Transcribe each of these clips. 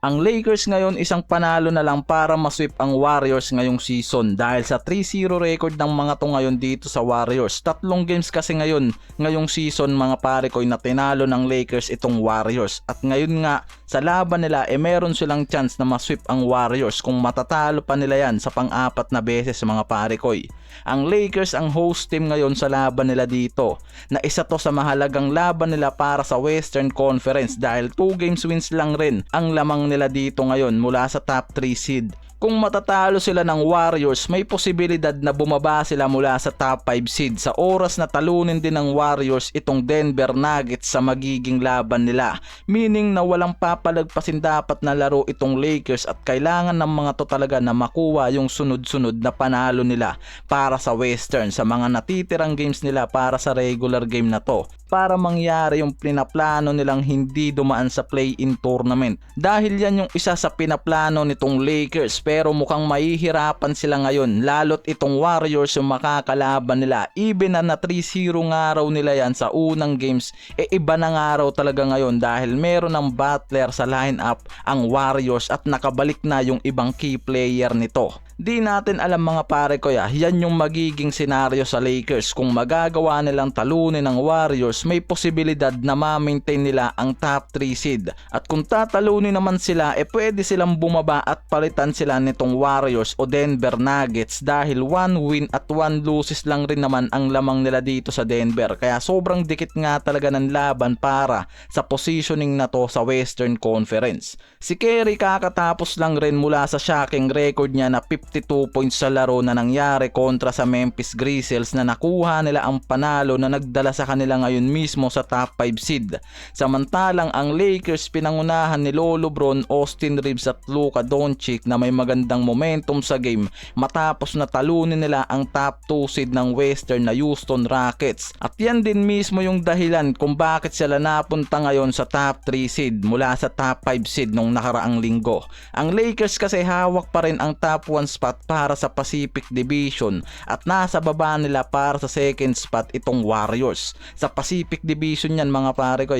Ang Lakers ngayon isang panalo na lang para masweep ang Warriors ngayong season dahil sa 3-0 record ng mga to ngayon dito sa Warriors. 3 games kasi ngayong season mga pare ko na tinalo ng Lakers itong Warriors. At ngayon nga sa laban nila meron silang chance na masweep ang Warriors kung matatalo pa nila yan sa pang-4 na beses mga pare ko. Ang Lakers ang host team ngayon sa laban nila dito na isa to sa mahalagang laban nila para sa Western Conference dahil 2 games wins lang rin ang lamang nila dito ngayon mula sa top 3 seed. Kung matatalo sila ng Warriors, may posibilidad na bumaba sila mula sa top 5 seed sa oras na talunin din ng Warriors itong Denver Nuggets sa magiging laban nila. Meaning na walang papalagpasin dapat na laro itong Lakers at kailangan ng mga to talaga na makuha yung sunod-sunod na panalo nila para sa Western sa mga natitirang games nila para sa regular game na to, para mangyari yung pinaplano nilang hindi dumaan sa play-in tournament. Dahil yan yung isa sa pinaplano nitong Lakers, pero mukhang mahihirapan sila ngayon lalo't itong Warriors yung makakalaban nila. Even na 3-0 nga raw nila yan sa unang games, iba na nga raw talaga ngayon dahil meron ng Butler sa lineup ang Warriors at nakabalik na yung ibang key player nito. Di natin alam mga pare ko yan yung magiging senaryo sa Lakers. Kung magagawa nilang talunin ng Warriors, may posibilidad na ma-maintain nila ang top 3 seed. At kung tatalunin naman sila, pwede silang bumaba at palitan sila nitong Warriors o Denver Nuggets dahil 1 win at 1 losses lang rin naman ang lamang nila dito sa Denver. Kaya sobrang dikit nga talaga ng laban para sa positioning na to sa Western Conference. Si Curry kakatapos lang rin mula sa shocking record niya na 52 points sa laro na nangyari kontra sa Memphis Grizzlies na nakuha nila ang panalo na nagdala sa kanila ngayon mismo sa top 5 seed. Samantalang ang Lakers pinangunahan ni Lolo Bron, Austin Reeves at Luka Doncic na may magandang momentum sa game matapos na talunin nila ang top 2 seed ng Western na Houston Rockets. At yan din mismo yung dahilan kung bakit sila napunta ngayon sa top 3 seed mula sa top 5 seed nung nakaraang linggo. Ang Lakers kasi hawak pa rin ang top 1 spot para sa Pacific Division at nasa baba nila para sa second spot itong Warriors. Sa Pacific Division yan mga pare ko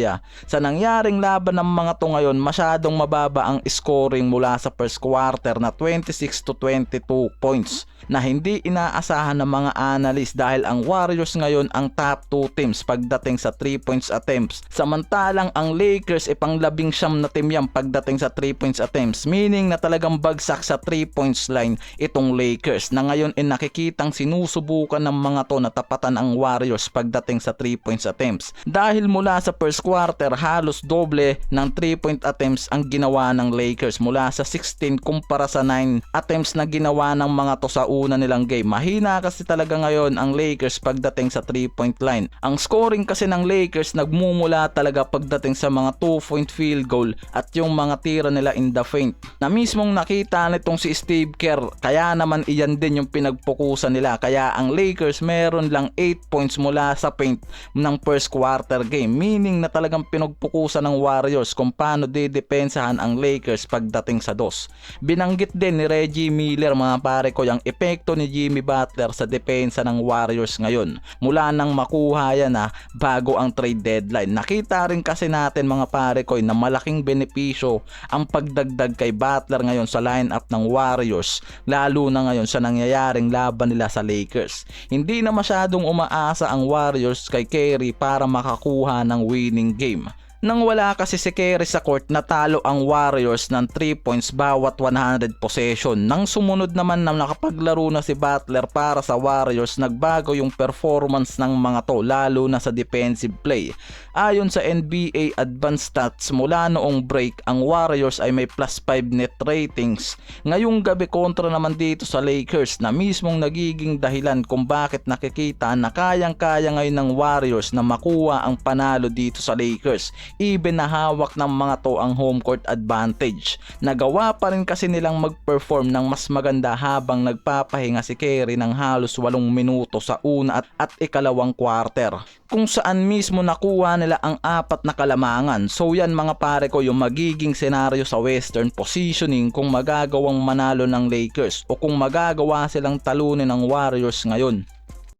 sa nangyaring laban ng mga to ngayon, masyadong mababa ang scoring mula sa first quarter na 26 to 22 points na hindi inaasahan ng mga analyst dahil ang Warriors ngayon ang top 2 teams pagdating sa 3 points attempts. Samantalang ang Lakers pang 19 na team yan pagdating sa 3 points attempts, meaning na talagang bagsak sa 3 points line itong Lakers na ngayon nakikitang sinusubukan ng mga to na tapatan ang Warriors pagdating sa 3 points attempts. Dahil mula sa first quarter halos doble ng 3 point attempts ang ginawa ng Lakers mula sa 16 kumpara sa 9 attempts na ginawa ng mga to sa una nilang game. Mahina kasi talaga ngayon ang Lakers pagdating sa 3 point line. Ang scoring kasi ng Lakers nagmumula talaga pagdating sa mga 2 point field goal at yung mga tira nila in the paint na mismong nakita nitong si Steve Kerr. Kaya naman iyan din yung pinagpukusan nila. Kaya ang Lakers meron lang 8 points mula sa paint ng first quarter game, meaning na talagang pinagpukusan ng Warriors kung paano didepensahan ang Lakers pagdating sa dos. Binanggit din ni Reggie Miller mga pare ko yung epekto ni Jimmy Butler sa depensa ng Warriors ngayon mula nang makuha yan bago ang trade deadline. Nakita rin kasi natin mga pare ko na malaking benepisyo ang pagdagdag kay Butler ngayon sa lineup ng Warriors, lalo na ngayon sa nangyayaring laban nila sa Lakers. Hindi na masyadong umaasa ang Warriors kay Curry para makakuha ng winning game. Nang wala kasi si Curry sa court, natalo ang Warriors ng 3 points bawat 100 possession. Nang sumunod naman na nakapaglaro na si Butler para sa Warriors, nagbago yung performance ng mga to lalo na sa defensive play. Ayon sa NBA Advanced Stats, mula noong break, ang Warriors ay may plus 5 net ratings. Ngayong gabi kontra naman dito sa Lakers na mismong nagiging dahilan kung bakit nakikita na kayang-kaya ngayon ng Warriors na makuha ang panalo dito sa Lakers. Even na hawak ng mga to ang home court advantage. Nagawa pa rin kasi nilang mag-perform ng mas maganda habang nagpapahinga si Curry ng halos 8 minuto sa una at ikalawang quarter, kung saan mismo nakuha nila ang 4 na kalamangan. So yan mga pare ko yung magiging senaryo sa Western positioning kung magagawang manalo ng Lakers o kung magagawa silang talunin ng Warriors ngayon.